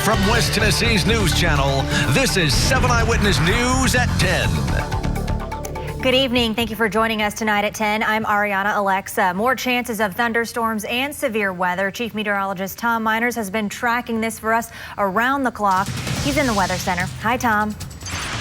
From West Tennessee's News Channel, this is 7 Eyewitness News at 10. Good evening. Thank you for joining us tonight at 10. I'm Ariana Alexa. More chances of thunderstorms and severe weather. Chief Meteorologist Tom Miners has been tracking this for us around the clock. He's in the Weather Center. Hi, Tom.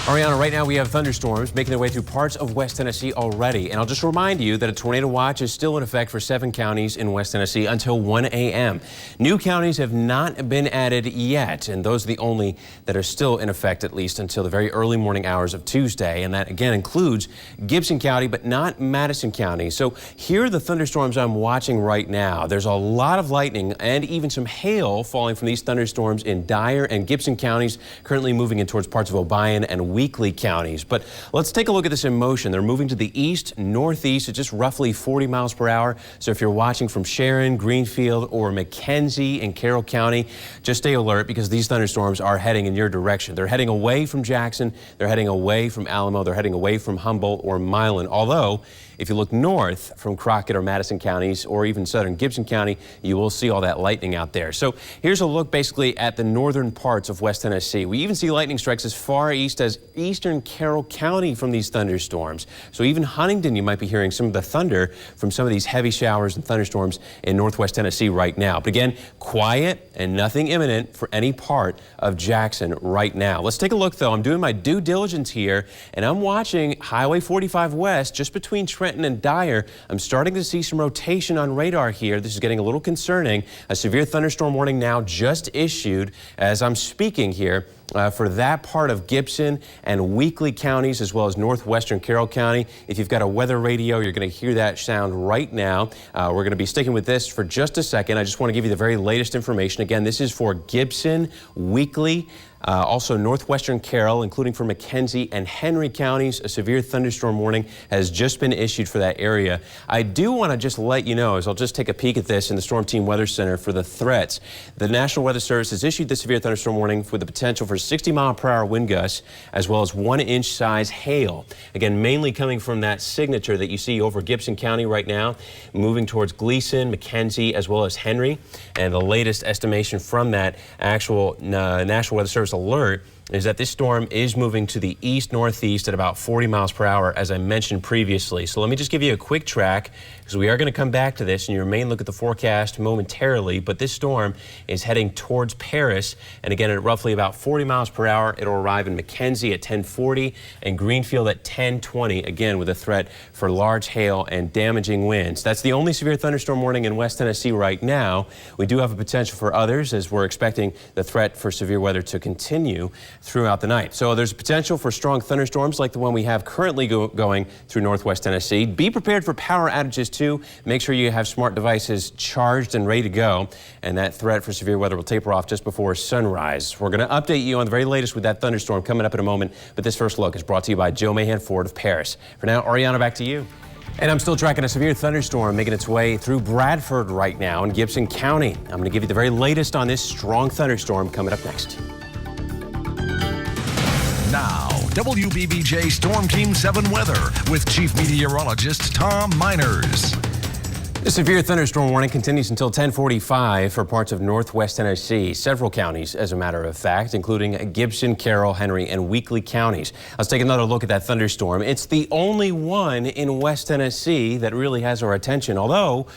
Ariana, right now we have thunderstorms making their way through parts of West Tennessee already. And I'll just remind you that a tornado watch is still in effect for 7 counties in West Tennessee until 1 a.m. New counties have not been added yet, and those are the only that are still in effect at least until the very early morning hours of Tuesday. And that again includes Gibson County, but not Madison County. So here are the thunderstorms I'm watching right now. There's a lot of lightning and even some hail falling from these thunderstorms in Dyer and Gibson counties, currently moving in towards parts of Obion and Weakley counties. But let's take a look at this in motion. They're moving to the east, northeast at just roughly 40 miles per hour. So if you're watching from Sharon, Greenfield, or McKenzie in Carroll County, just stay alert because these thunderstorms are heading in your direction. They're heading away from Jackson. They're heading away from Alamo. They're heading away from Humboldt or Milan. Although, if you look north from Crockett or Madison counties or even southern Gibson County, you will see all that lightning out there. So here's a look basically at the northern parts of West Tennessee. We even see lightning strikes as far east as eastern Carroll County from these thunderstorms. So even Huntington, you might be hearing some of the thunder from some of these heavy showers and thunderstorms in northwest Tennessee right now. But again, quiet and nothing imminent for any part of Jackson right now. Let's take a look though. I'm doing my due diligence here and I'm watching Highway 45 West just between Trenton and Dyer. I'm starting to see some rotation on radar here. This is getting a little concerning. A severe thunderstorm warning now just issued as I'm speaking here for that part of Gibson and Weakley counties as well as northwestern Carroll County. If you've got a weather radio, you're going to hear that sound right now. We're going to be sticking with this for just a second. I just want to give you the very latest information. Again, this is for Gibson, Weakley, also northwestern Carroll, including for McKenzie and Henry counties. A severe thunderstorm warning has just been issued for that area. I do want to just let you know, as I'll just take a peek at this in the Storm Team Weather Center for the threats. The National Weather Service has issued the severe thunderstorm warning with the potential for 60-mile-per-hour wind gusts as well as 1-inch size hail. Again, mainly coming from that signature that you see over Gibson County right now, moving towards Gleason, McKenzie, as well as Henry. And the latest estimation from that actual National Weather Service alert is that this storm is moving to the east-northeast at about 40 miles per hour, as I mentioned previously. So let me just give you a quick track, because we are going to come back to this, and you may look at the forecast momentarily, but this storm is heading towards Paris, and again, at roughly about 40 miles per hour, it'll arrive in McKenzie at 10:40 and Greenfield at 10:20, again, with a threat for large hail and damaging winds. That's the only severe thunderstorm warning in West Tennessee right now. We do have a potential for others, as we're expecting the threat for severe weather to continue throughout the night. So there's potential for strong thunderstorms like the one we have currently going through northwest Tennessee. Be prepared for power outages too. Make sure you have smart devices charged and ready to go. And that threat for severe weather will taper off just before sunrise. We're going to update you on the very latest with that thunderstorm coming up in a moment. But this first look is brought to you by Joe Mahan Ford of Paris. For now, Ariana, back to you. And I'm still tracking a severe thunderstorm making its way through Bradford right now in Gibson County. I'm going to give you the very latest on this strong thunderstorm coming up next. Now, WBBJ Storm Team 7 weather with Chief Meteorologist Tom Miners. The severe thunderstorm warning continues until 10:45 for parts of northwest Tennessee. Several counties, as a matter of fact, including Gibson, Carroll, Henry, and Weakley counties. Let's take another look at that thunderstorm. It's the only one in West Tennessee that really has our attention, although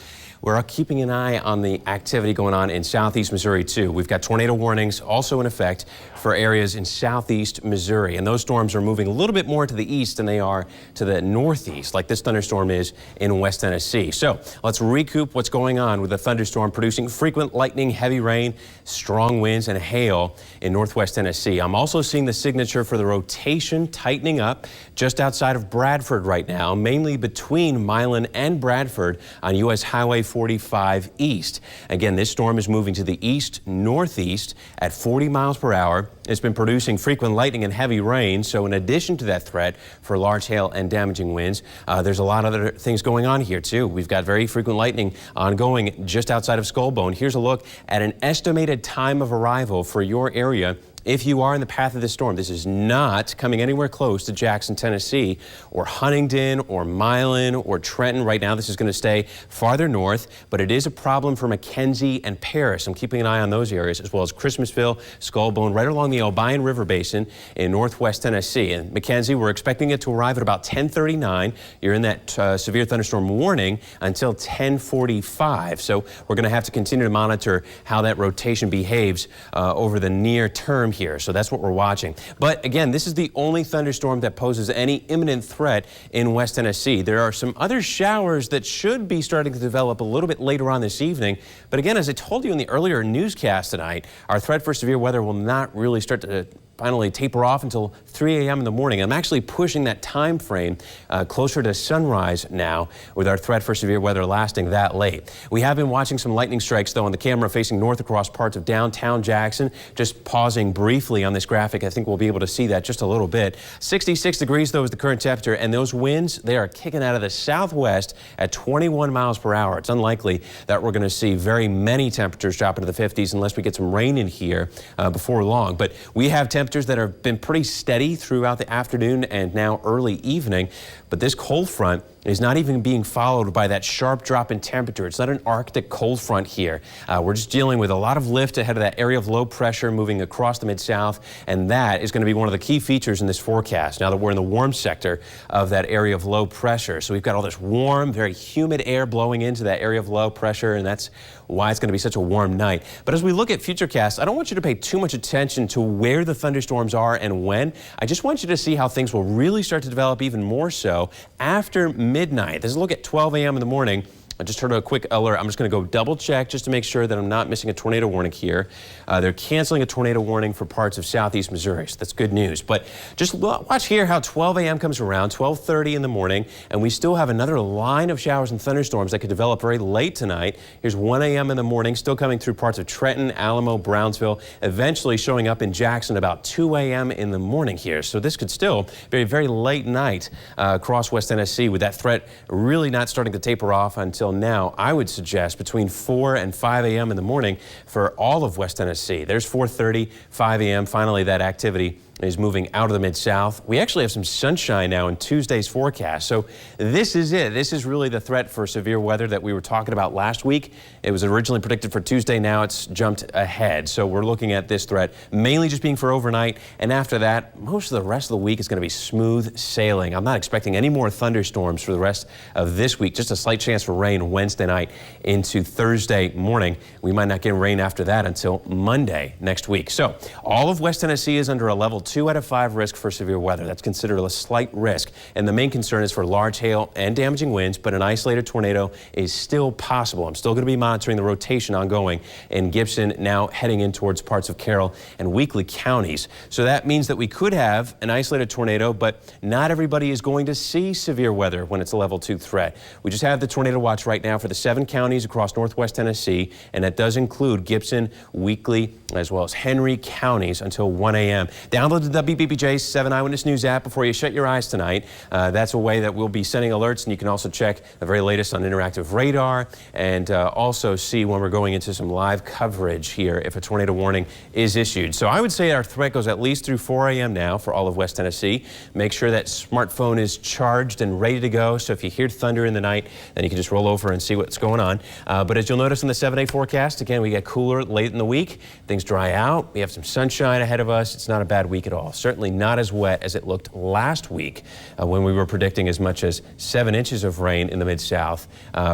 we're keeping an eye on the activity going on in southeast Missouri, too. We've got tornado warnings also in effect for areas in southeast Missouri. And those storms are moving a little bit more to the east than they are to the northeast, like this thunderstorm is in West Tennessee. So let's recoup what's going on with the thunderstorm producing frequent lightning, heavy rain, strong winds, and hail in northwest Tennessee. I'm also seeing the signature for the rotation tightening up just outside of Bradford right now, mainly between Milan and Bradford on U.S. Highway 45 east. Again, this storm is moving to the east-northeast at 40 miles per hour. It's been producing frequent lightning and heavy rain. So in addition to that threat for large hail and damaging winds, there's a lot of other things going on here too. We've got very frequent lightning ongoing just outside of Skullbone. Here's a look at an estimated time of arrival for your area if you are in the path of this storm, this is not coming anywhere close to Jackson, Tennessee, or Huntingdon, or Milan, or Trenton. Right now, this is going to stay farther north, but it is a problem for McKenzie and Paris. I'm keeping an eye on those areas, as well as Christmasville, Skullbone, right along the Obion River Basin in northwest Tennessee. And McKenzie, we're expecting it to arrive at about 10:39. You're in that severe thunderstorm warning until 10:45. So we're going to have to continue to monitor how that rotation behaves over the near term here. So that's what we're watching. But again, this is the only thunderstorm that poses any imminent threat in West Tennessee. There are some other showers that should be starting to develop a little bit later on this evening. But again, as I told you in the earlier newscast tonight, our threat for severe weather will not really start to finally taper off until 3 a.m. in the morning. I'm actually pushing that time frame closer to sunrise now, with our threat for severe weather lasting that late. We have been watching some lightning strikes, though, on the camera facing north across parts of downtown Jackson. Just pausing briefly on this graphic, I think we'll be able to see that just a little bit. 66 degrees, though, is the current temperature, and those winds, they are kicking out of the southwest at 21 miles per hour. It's unlikely that we're going to see very many temperatures drop into the 50s unless we get some rain in here before long. But we have temperatures that have been pretty steady throughout the afternoon and now early evening. But this cold front is not even being followed by that sharp drop in temperature. It's not an Arctic cold front here. We're just dealing with a lot of lift ahead of that area of low pressure moving across the Mid-South, and that is going to be one of the key features in this forecast now that we're in the warm sector of that area of low pressure. So we've got all this warm, very humid air blowing into that area of low pressure, and that's why it's going to be such a warm night. But as we look at futurecasts, I don't want you to pay too much attention to where the thunderstorms are and when. I just want you to see how things will really start to develop even more so after midnight. This is a look at 12 a.m. in the morning. I just heard a quick alert. I'm just going to go double check just to make sure that I'm not missing a tornado warning here. They're canceling a tornado warning for parts of southeast Missouri, so that's good news. But just watch here how 12 a.m. comes around, 12:30 in the morning, and we still have another line of showers and thunderstorms that could develop very late tonight. Here's 1 a.m. in the morning, still coming through parts of Trenton, Alamo, Brownsville, eventually showing up in Jackson about 2 a.m. in the morning here. So this could still be a very late night across West Tennessee, with that threat really not starting to taper off until now. I would suggest between 4 and 5 a.m. in the morning for all of West Tennessee. There's 4:30, 5 a.m. Finally, that activity is moving out of the Mid-South. We actually have some sunshine now in Tuesday's forecast. So this is it. This is really the threat for severe weather that we were talking about last week. It was originally predicted for Tuesday. Now it's jumped ahead. So we're looking at this threat mainly just being for overnight. And after that, most of the rest of the week is going to be smooth sailing. I'm not expecting any more thunderstorms for the rest of this week. Just a slight chance for rain Wednesday night into Thursday morning. We might not get rain after that until Monday next week. So all of West Tennessee is under a level 2 out of 5 risk for severe weather. That's considered a slight risk. And the main concern is for large hail and damaging winds, but an isolated tornado is still possible. I'm still going to be monitoring the rotation ongoing in Gibson, now heading in towards parts of Carroll and Weakley counties. So that means that we could have an isolated tornado, but not everybody is going to see severe weather when it's a level 2 threat. We just have the tornado watch right now for the 7 counties across northwest Tennessee, and that does include Gibson, Weakley, as well as Henry counties until 1 a.m. Download the WBBJ 7 Eyewitness News app before you shut your eyes tonight. That's a way that we'll be sending alerts, and you can also check the very latest on interactive radar and also see when we're going into some live coverage here if a tornado warning is issued. So I would say our threat goes at least through 4 a.m. now for all of West Tennessee. Make sure that smartphone is charged and ready to go. So if you hear thunder in the night, then you can just roll over and see what's going on. But as you'll notice in the 7-day forecast, again, we get cooler late in the week. Things dry out. We have some sunshine ahead of us. It's not a bad week at all. Certainly not as wet as it looked last week when we were predicting as much as 7 inches of rain in the Mid-South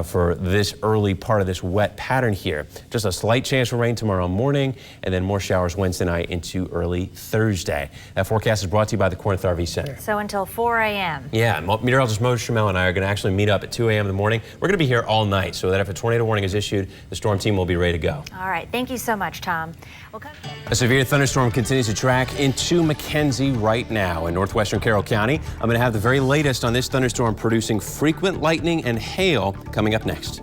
for this early part of this wet pattern here. Just a slight chance for rain tomorrow morning, and then more showers Wednesday night into early Thursday. That forecast is brought to you by the Corinth RV Center. So until 4 a.m. Yeah, meteorologist Moses Shamel and I are going to actually meet up at 2 a.m. in the morning. We're going to be here all night so that if a tornado warning is issued, the storm team will be ready to go. All right. Thank you so much, Tom. A severe thunderstorm continues to track into McKenzie right now in northwestern Carroll County. I'm going to have the very latest on this thunderstorm producing frequent lightning and hail coming up next.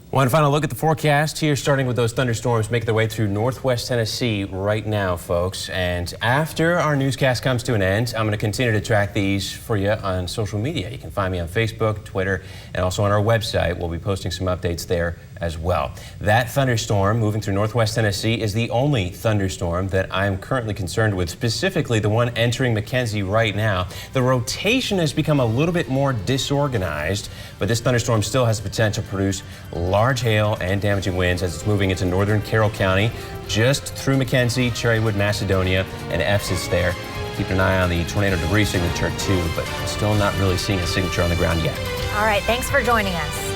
One final look at the forecast here, starting with those thunderstorms making their way through northwest Tennessee right now, folks. And after our newscast comes to an end, I'm going to continue to track these for you on social media. You can find me on Facebook, Twitter, and also on our website. We'll be posting some updates there as well. That thunderstorm moving through northwest Tennessee is the only thunderstorm that I'm currently concerned with, specifically the one entering McKenzie right now. The rotation has become a little bit more disorganized, but this thunderstorm still has the potential to produce large hail and damaging winds as it's moving into northern Carroll County, just through McKenzie, Cherrywood, Macedonia, and Ephes there. Keep an eye on the tornado debris signature too, but still not really seeing a signature on the ground yet. All right, thanks for joining us.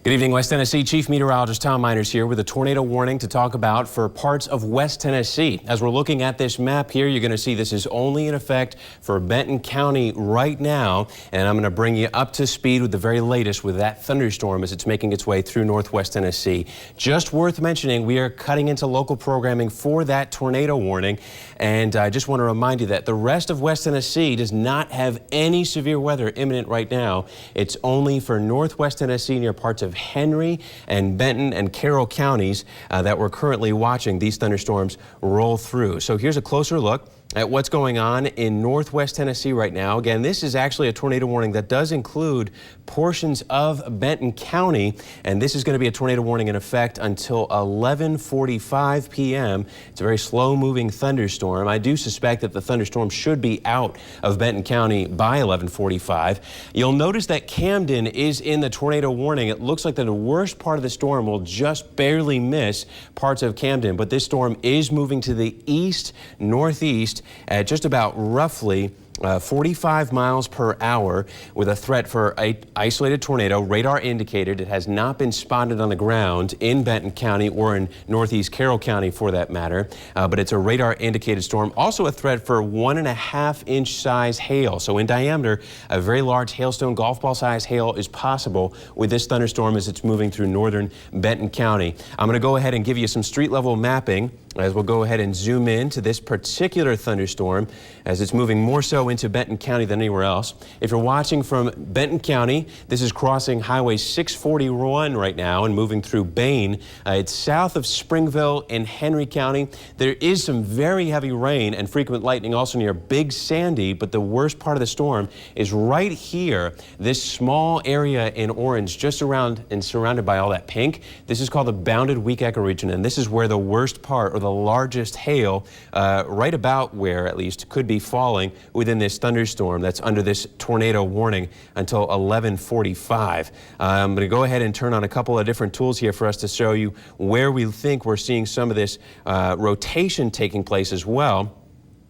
Good evening, West Tennessee. Chief Meteorologist Tom Miners here with a tornado warning to talk about for parts of West Tennessee. As we're looking at this map here, you're going to see this is only in effect for Benton County right now, and I'm going to bring you up to speed with the very latest with that thunderstorm as it's making its way through northwest Tennessee. Just worth mentioning, we are cutting into local programming for that tornado warning, and I just want to remind you that the rest of West Tennessee does not have any severe weather imminent right now. It's only for northwest Tennessee near parts of Henry and Benton and Carroll counties that we're currently watching these thunderstorms roll through. So here's a closer look at what's going on in northwest Tennessee right now. Again, this is actually a tornado warning that does include portions of Benton County, and this is going to be a tornado warning in effect until 11:45 p.m. It's a very slow-moving thunderstorm. I do suspect that the thunderstorm should be out of Benton County by 11:45. You'll notice that Camden is in the tornado warning. It looks like the worst part of the storm will just barely miss parts of Camden, but this storm is moving to the east-northeast at just about roughly 45 miles per hour with a threat for an isolated tornado, radar indicated. It has not been spotted on the ground in Benton County or in northeast Carroll County for that matter, but it's a radar indicated storm. Also a threat for 1.5-inch size hail. So in diameter, a very large hailstone, golf ball size hail is possible with this thunderstorm as it's moving through northern Benton County. I'm going to go ahead and give you some street level mapping as we'll go ahead and zoom in to this particular thunderstorm as it's moving more so into Benton County than anywhere else. If you're watching from Benton County, this is crossing Highway 641 right now and moving through Bain. It's south of Springville in Henry County. There is some very heavy rain and frequent lightning also near Big Sandy, but the worst part of the storm is right here, this small area in orange just around and surrounded by all that pink. This is called the bounded weak ecoregion, and this is where the worst part or the largest hail, right about where at least, could be falling within this thunderstorm that's under this tornado warning until 11:45. I'm going to go ahead and turn on a couple of different tools here for us to show you where we think we're seeing some of this rotation taking place as well.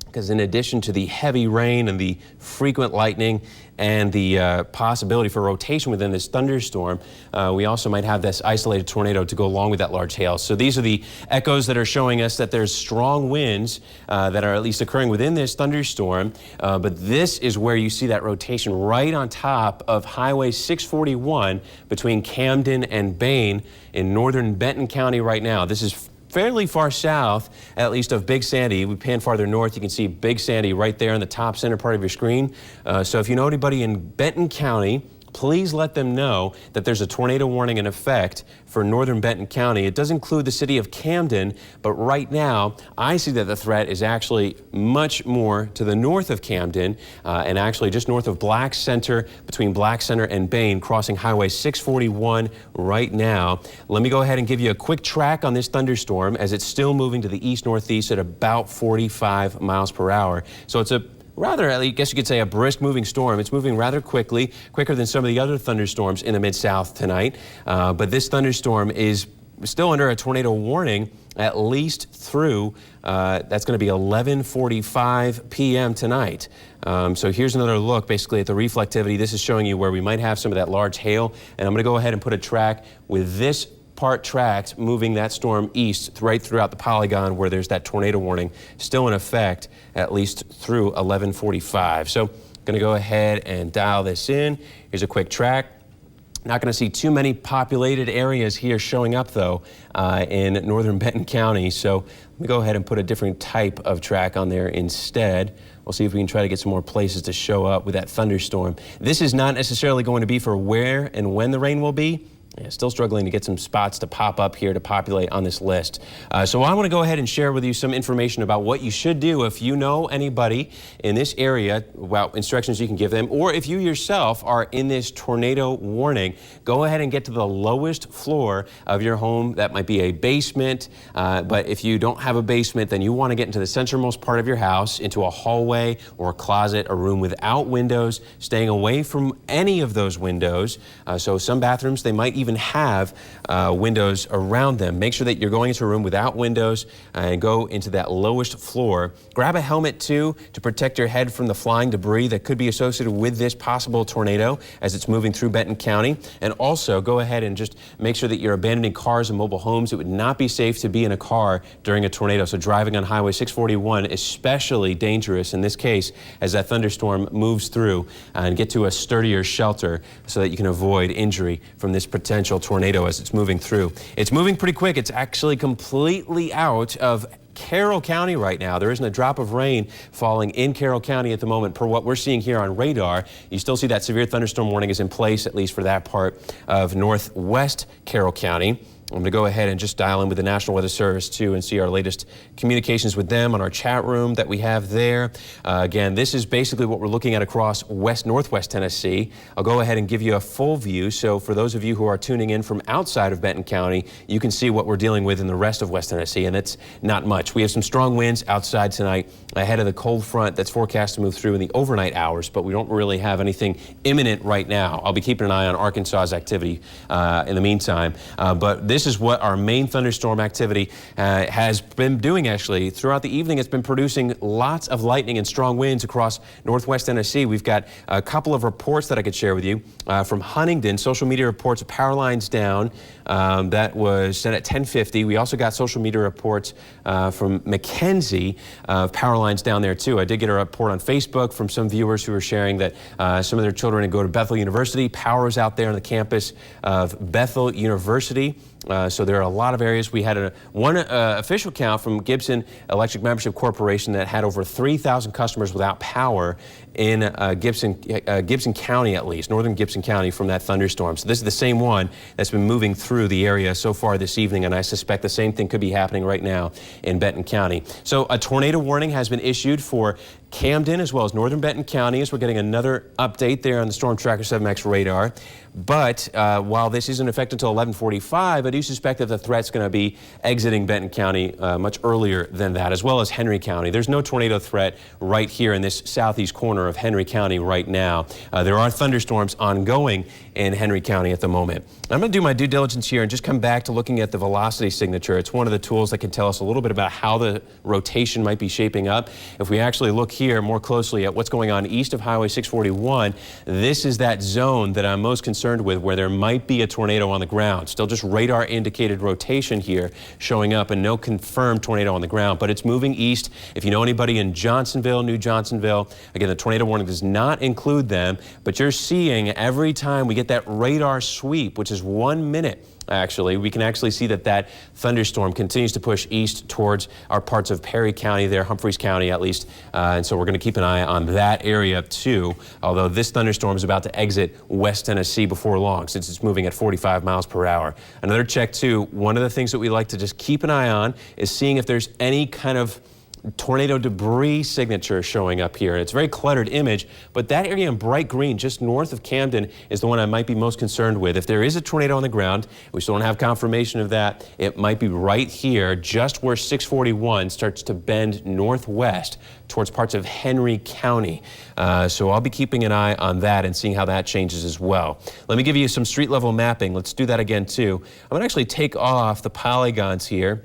Because in addition to the heavy rain and the frequent lightning and the possibility for rotation within this thunderstorm, we also might have this isolated tornado to go along with that large hail. So these are the echoes that are showing us that there's strong winds that are at least occurring within this thunderstorm. But this is where you see that rotation right on top of Highway 641 between Camden and Bain in northern Benton County right now. This is fairly far south, at least, of Big Sandy. We pan farther north, you can see Big Sandy right there in the top center part of your screen. So if you know anybody in Benton County, please let them know that there's a tornado warning in effect for northern Benton County. It does include the city of Camden, but right now I see that the threat is actually much more to the north of Camden and actually just north of Black Center, between Black Center and Bain, crossing Highway 641 right now. Let me go ahead and give you a quick track on this thunderstorm as it's still moving to the east-northeast at about 45 miles per hour. So it's a rather, I guess you could say, a brisk moving storm. It's moving rather quickly, quicker than some of the other thunderstorms in the Mid-South tonight. But this thunderstorm is still under a tornado warning at least through, that's going to be 11:45 p.m. tonight. So here's another look basically at the reflectivity. This is showing you where we might have some of that large hail. And I'm going to go ahead and put a track with this part tracked, moving that storm east right throughout the polygon where there's that tornado warning still in effect at least through 11:45. So going to go ahead and dial this in. Here's a quick track. Not going to see too many populated areas here showing up though in northern Benton County. So let me go ahead and put a different type of track on there instead. We'll see if we can try to get some more places to show up with that thunderstorm. This is not necessarily going to be for where and when the rain will be. Yeah, still struggling to get some spots to pop up here to populate on this list. So I want to go ahead and share with you some information about what you should do if you know anybody in this area, about instructions you can give them, or if you yourself are in this tornado warning. Go ahead and get to the lowest floor of your home. That might be a basement, but if you don't have a basement, then you want to get into the centermost part of your house, into a hallway or a closet, a room without windows, staying away from any of those windows. So some bathrooms, they might even have windows around them. Make sure that you're going into a room without windows and go into that lowest floor. Grab a helmet too to protect your head from the flying debris that could be associated with this possible tornado as it's moving through Benton County. And also go ahead and just make sure that you're abandoning cars and mobile homes. It would not be safe to be in a car during a tornado. So driving on Highway 641 especially dangerous in this case as that thunderstorm moves through, and get to a sturdier shelter so that you can avoid injury from this potential tornado as it's moving through. It's moving pretty quick. It's actually completely out of Carroll County right now. There isn't a drop of rain falling in Carroll County at the moment per what we're seeing here on radar. You still see that severe thunderstorm warning is in place, at least for that part of northwest Carroll County. I'm going to go ahead and just dial in with the National Weather Service too and see our latest communications with them on our chat room that we have there. Again, this is basically what we're looking at across northwest Tennessee. I'll go ahead and give you a full view. So for those of you who are tuning in from outside of Benton County, you can see what we're dealing with in the rest of West Tennessee, and it's not much. We have some strong winds outside tonight ahead of the cold front that's forecast to move through in the overnight hours, but we don't really have anything imminent right now. I'll be keeping an eye on Arkansas's activity in the meantime, but this is what our main thunderstorm activity has been doing. Actually, throughout the evening, it's been producing lots of lightning and strong winds across northwest Tennessee. We've got a couple of reports that I could share with you from Huntingdon. Social media reports of power lines down. That was sent at 10:50. We also got social media reports from McKenzie of power lines down there too. I did get a report on Facebook from some viewers who were sharing that some of their children go to Bethel University. Power is out there on the campus of Bethel University. So there are a lot of areas. We had one official count from Gibson Electric Membership Corporation that had over 3,000 customers without power in Gibson County, at least, northern Gibson County, from that thunderstorm. So this is the same one that's been moving through the area so far this evening, and I suspect the same thing could be happening right now in Benton County. So a tornado warning has been issued for Camden as well as northern Benton County, as we're getting another update there on the Storm Tracker 7X radar. But while this isn't effective until 11:45, I do suspect that the threat's going to be exiting Benton County much earlier than that, as well as Henry County. There's no tornado threat right here in this southeast corner of Henry County right now. There are thunderstorms ongoing in Henry County at the moment. I'm going to do my due diligence here and just come back to looking at the velocity signature. It's one of the tools that can tell us a little bit about how the rotation might be shaping up. If we actually look here more closely at what's going on east of Highway 641, this is that zone that I'm most concerned with, where there might be a tornado on the ground. Still just radar indicated rotation here showing up, and no confirmed tornado on the ground, but it's moving east. If you know anybody in Johnsonville, New Johnsonville, again, the tornado warning does not include them, but you're seeing every time we get that radar sweep, which is 1 minute, actually, we can actually see that that thunderstorm continues to push east towards our parts of Perry County there, Humphreys County at least, and so we're going to keep an eye on that area too, although this thunderstorm is about to exit West Tennessee before long, since it's moving at 45 miles per hour. Another check too, one of the things that we like to just keep an eye on is seeing if there's any kind of tornado debris signature showing up here. It's a very cluttered image, but that area in bright green just north of Camden is the one I might be most concerned with. If there is a tornado on the ground, we still don't have confirmation of that, it might be right here, just where 641 starts to bend northwest towards parts of Henry County. So I'll be keeping an eye on that and seeing how that changes as well. Let me give you some street level mapping. Let's do that again too. I'm going to actually take off the polygons here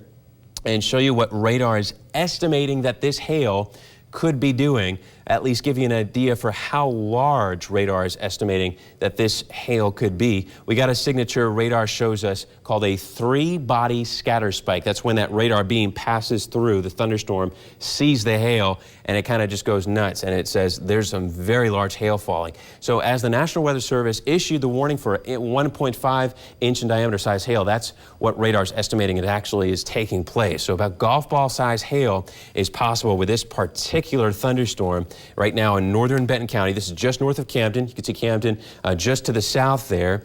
and show you what radar is estimating that this hail could be doing, at least give you an idea for how large radar is estimating that this hail could be. We got a signature radar shows us called a 3-body scatter spike. That's when that radar beam passes through the thunderstorm, sees the hail, and it kind of just goes nuts, and it says there's some very large hail falling. So as the National Weather Service issued the warning for 1.5 inch in diameter size hail, that's what radar's estimating it actually is taking place. So about golf ball size hail is possible with this particular thunderstorm. right now in northern Benton County. This is just north of Camden. You can see Camden just to the south there.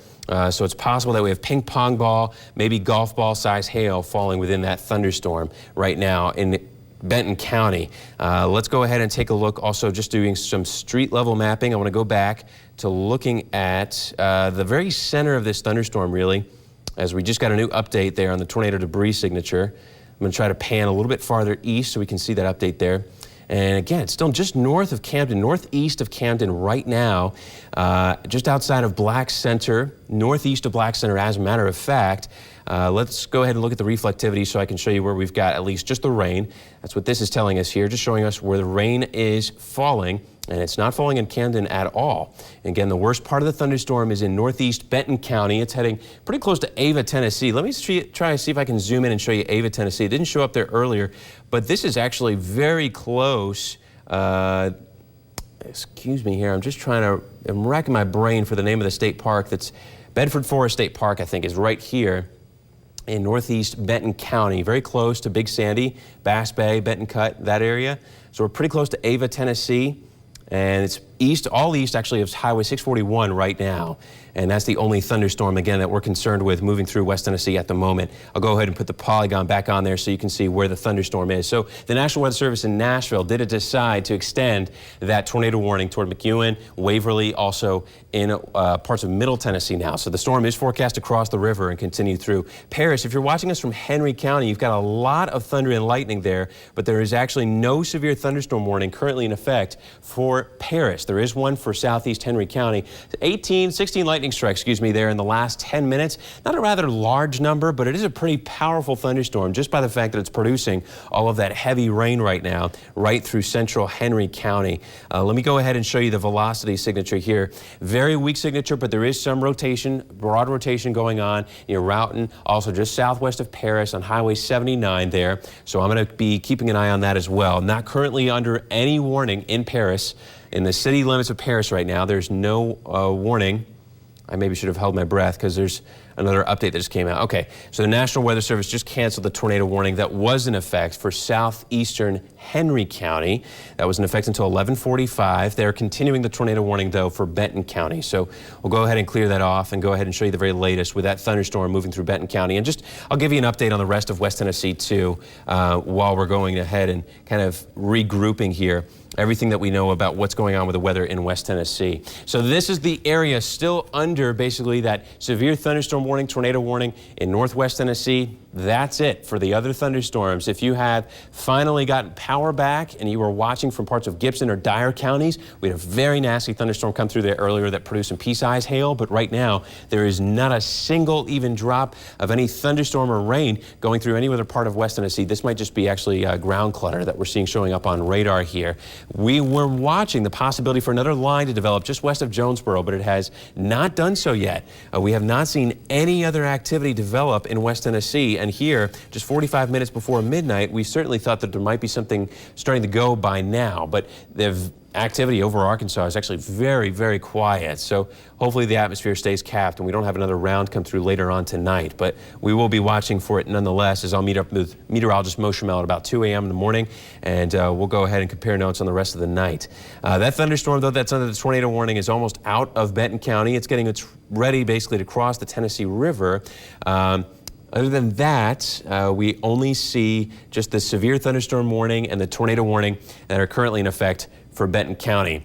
So it's possible that we have ping pong ball, maybe golf ball size hail falling within that thunderstorm right now in Benton County. Let's go ahead and take a look. Also, just doing some street level mapping. I want to go back to looking at the very center of this thunderstorm, really, as we just got a new update there on the tornado debris signature. I'm going to try to pan a little bit farther east so we can see that update there. And again, it's still just north of Camden, northeast of Camden right now, just outside of Black Center, northeast of Black Center, as a matter of fact. Let's go ahead and look at the reflectivity so I can show you where we've got at least just the rain. That's what this is telling us here, just showing us where the rain is falling. And it's not falling in Camden at all. Again, the worst part of the thunderstorm is in northeast Benton County. It's heading pretty close to Ava, Tennessee. Let me try to see if I can zoom in and show you Ava, Tennessee. It didn't show up there earlier, but this is actually very close. Excuse me here. I'm just I'm racking my brain for the name of the state park. That's Bedford Forest State Park, I think, is right here in northeast Benton County, very close to Big Sandy, Bass Bay, Benton Cut, that area. So we're pretty close to Ava, Tennessee. And it's all east actually of Highway 641 right now. And that's the only thunderstorm, again, that we're concerned with moving through West Tennessee at the moment. I'll go ahead and put the polygon back on there so you can see where the thunderstorm is. So the National Weather Service in Nashville did decide to extend that tornado warning toward McEwen, Waverly, also in parts of Middle Tennessee now. So the storm is forecast to cross the river and continue through Paris. If you're watching us from Henry County, you've got a lot of thunder and lightning there, but there is actually no severe thunderstorm warning currently in effect for Paris. There is one for southeast Henry County. 16 lightning strikes, there in the last 10 minutes. Not a rather large number, but it is a pretty powerful thunderstorm just by the fact that it's producing all of that heavy rain right now, right through central Henry County. Let me go ahead and show you the velocity signature here. Very weak signature, but there is some rotation, broad rotation going on near Roughton, also just southwest of Paris on Highway 79 there. So I'm going to be keeping an eye on that as well. Not currently under any warning in Paris. In the city limits of Paris right now, there's no warning. I maybe should have held my breath because there's another update that just came out. Okay, so the National Weather Service just canceled the tornado warning that was in effect for southeastern Henry County. That was in effect until 11:45. They're continuing the tornado warning, though, for Benton County. So we'll go ahead and clear that off and go ahead and show you the very latest with that thunderstorm moving through Benton County. And I'll give you an update on the rest of West Tennessee, too, while we're going ahead and kind of regrouping here everything that we know about what's going on with the weather in West Tennessee. So this is the area still under basically that severe thunderstorm warning, tornado warning in Northwest Tennessee. That's it for the other thunderstorms. If you have finally gotten power back and you were watching from parts of Gibson or Dyer counties, we had a very nasty thunderstorm come through there earlier that produced some pea-sized hail, but right now there is not a single even drop of any thunderstorm or rain going through any other part of West Tennessee. This might just be actually ground clutter that we're seeing showing up on radar here. We were watching the possibility for another line to develop just west of Jonesboro, but it has not done so yet. We have not seen any other activity develop in West Tennessee. And here, just 45 minutes before midnight, we certainly thought that there might be something starting to go by now. But the activity over Arkansas is actually very, very quiet. So hopefully the atmosphere stays capped and we don't have another round come through later on tonight. But we will be watching for it nonetheless, as I'll meet up with meteorologist Mo Schmel at about 2 a.m. in the morning, and we'll go ahead and compare notes on the rest of the night. That thunderstorm, though, that's under the tornado warning, is almost out of Benton County. It's getting ready basically to cross the Tennessee River. Other than that, we only see just the severe thunderstorm warning and the tornado warning that are currently in effect for Benton County.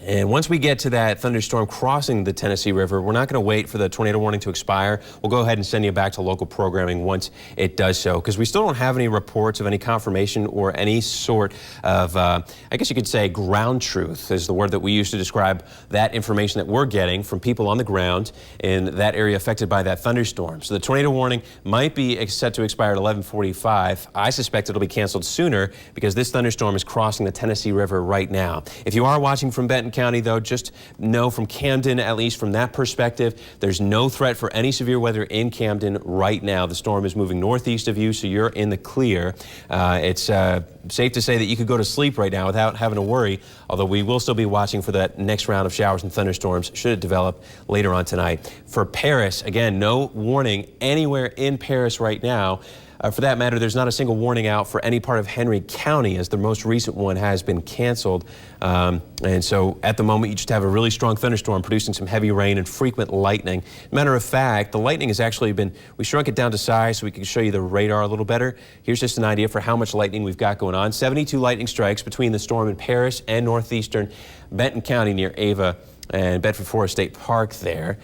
And once we get to that thunderstorm crossing the Tennessee River, we're not going to wait for the tornado warning to expire. We'll go ahead and send you back to local programming once it does so, because we still don't have any reports of any confirmation or any sort of, I guess you could say, ground truth is the word that we use to describe that information that we're getting from people on the ground in that area affected by that thunderstorm. So the tornado warning might be set to expire at 11:45. I suspect it'll be canceled sooner because this thunderstorm is crossing the Tennessee River right now. If you are watching from Benton County, though, just know from Camden, at least from that perspective, there's no threat for any severe weather in Camden right now. The storm is moving northeast of you, so you're in the clear. It's safe to say that you could go to sleep right now without having to worry, although we will still be watching for that next round of showers and thunderstorms should it develop later on tonight. For Paris, again, no warning anywhere in Paris right now. For that matter, there's not a single warning out for any part of Henry County, as the most recent one has been canceled. And so at the moment, you just have a really strong thunderstorm producing some heavy rain and frequent lightning. Matter of fact, the lightning has actually been, we shrunk it down to size so we can show you the radar a little better. Here's just an idea for how much lightning we've got going on. 72 lightning strikes between the storm in Paris and northeastern Benton County near Ava and Bedford Forest State Park there.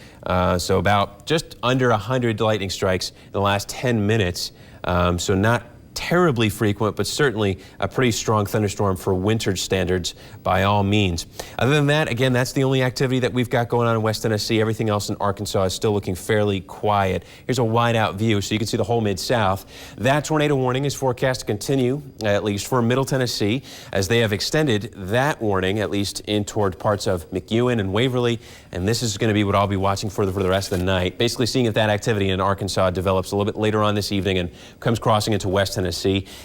So about just under 100 lightning strikes in the last 10 minutes. So not terribly frequent, but certainly a pretty strong thunderstorm for winter standards by all means. Other than that, again, that's the only activity that we've got going on in West Tennessee. Everything else in Arkansas is still looking fairly quiet. Here's a wide out view so you can see the whole Mid-South. That tornado warning is forecast to continue, at least for Middle Tennessee, as they have extended that warning at least in toward parts of McEwen and Waverly. And this is going to be what I'll be watching for the rest of the night. Basically seeing if that activity in Arkansas develops a little bit later on this evening and comes crossing into West Tennessee.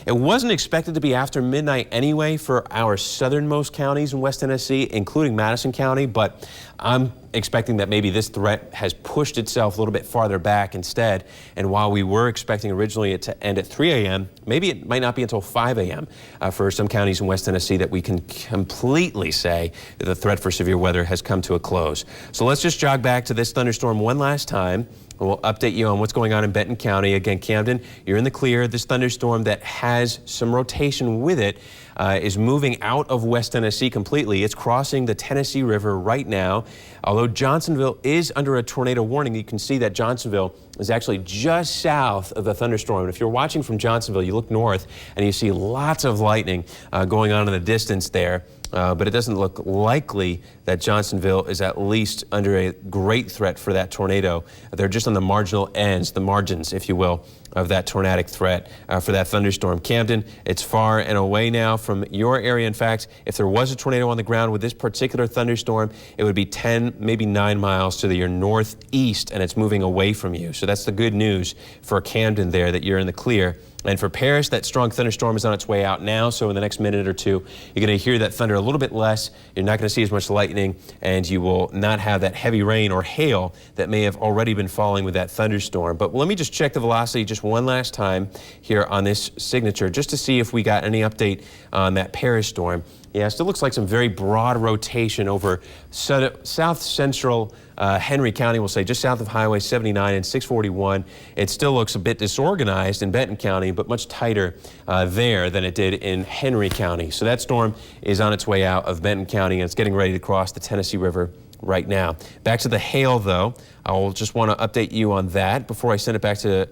It wasn't expected to be after midnight anyway for our southernmost counties in West Tennessee, including Madison County, but I'm expecting that maybe this threat has pushed itself a little bit farther back instead. And while we were expecting originally it to end at 3 a.m., maybe it might not be until 5 a.m. For some counties in West Tennessee that we can completely say that the threat for severe weather has come to a close. So let's just jog back to this thunderstorm one last time. We'll update you on what's going on in Benton County. Again, Camden, you're in the clear. This thunderstorm that has some rotation with it is moving out of West Tennessee completely. It's crossing the Tennessee River right now. Although Johnsonville is under a tornado warning, you can see that Johnsonville is actually just south of the thunderstorm. And if you're watching from Johnsonville, you look north and you see lots of lightning going on in the distance there. But it doesn't look likely that Johnsonville is at least under a great threat for that tornado. They're just on the marginal ends, the margins, if you will, of that tornadic threat for that thunderstorm. Camden, it's far and away now from your area. In fact, if there was a tornado on the ground with this particular thunderstorm, it would be 10, maybe 9 miles to your northeast, and it's moving away from you. So that's the good news for Camden there, that you're in the clear. And for Paris, that strong thunderstorm is on its way out now. So in the next minute or two, you're going to hear that thunder a little bit less. You're not going to see as much lightning, and you will not have that heavy rain or hail that may have already been falling with that thunderstorm. But let me just check the velocity just one last time here on this signature, just to see if we got any update on that Paris storm. Yeah, it still looks like some very broad rotation over south central Henry County, we'll say, just south of Highway 79 and 641. It still looks a bit disorganized in Benton County, but much tighter there than it did in Henry County. So that storm is on its way out of Benton County, and it's getting ready to cross the Tennessee River right now. Back to the hail, though. I'll just want to update you on that before I send it back to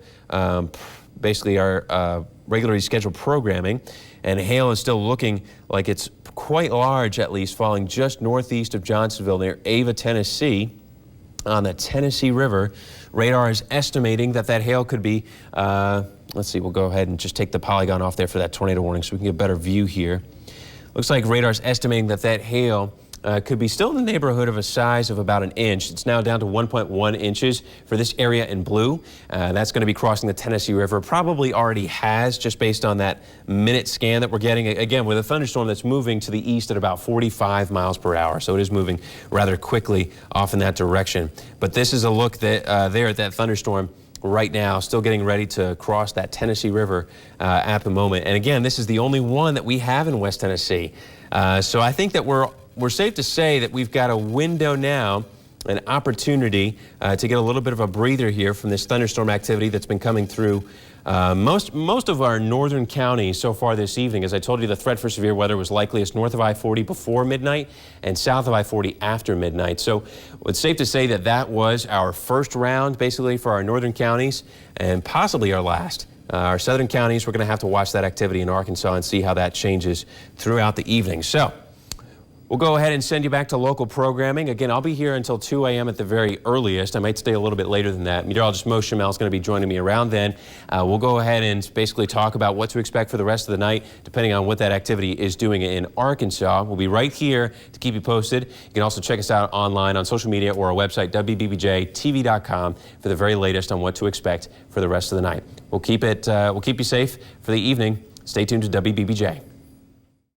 basically our regularly scheduled programming. And hail is still looking like it's quite large, at least, falling just northeast of Johnsonville near Ava, Tennessee, on the Tennessee River. Radar is estimating that that hail could be, let's see, we'll go ahead and just take the polygon off there for that tornado warning so we can get a better view here. Looks like radar's estimating that that hail could be still in the neighborhood of a size of about 1 inch. It's now down to 1.1 inches for this area in blue. That's going to be crossing the Tennessee River. Probably already has, just based on that minute scan that we're getting. Again, with a thunderstorm that's moving to the east at about 45 miles per hour. So it is moving rather quickly off in that direction. But this is a look that there at that thunderstorm right now, still getting ready to cross that Tennessee River at the moment. And again, this is the only one that we have in West Tennessee. So I think that we're safe to say that we've got a window now, an opportunity to get a little bit of a breather here from this thunderstorm activity that's been coming through most of our northern counties so far this evening. As I told you, the threat for severe weather was likeliest north of I-40 before midnight and south of I-40 after midnight. So it's safe to say that that was our first round, basically, for our northern counties, and possibly our last. Our southern counties, we're going to have to watch that activity in Arkansas and see how that changes throughout the evening. So we'll go ahead and send you back to local programming. Again, I'll be here until 2 a.m. at the very earliest. I might stay a little bit later than that. Meteorologist Mo Shamel is going to be joining me around then. We'll go ahead and basically talk about what to expect for the rest of the night, depending on what that activity is doing in Arkansas. We'll be right here to keep you posted. You can also check us out online on social media or our website, WBBJTV.com, for the very latest on what to expect for the rest of the night. We'll keep you safe for the evening. Stay tuned to WBBJ.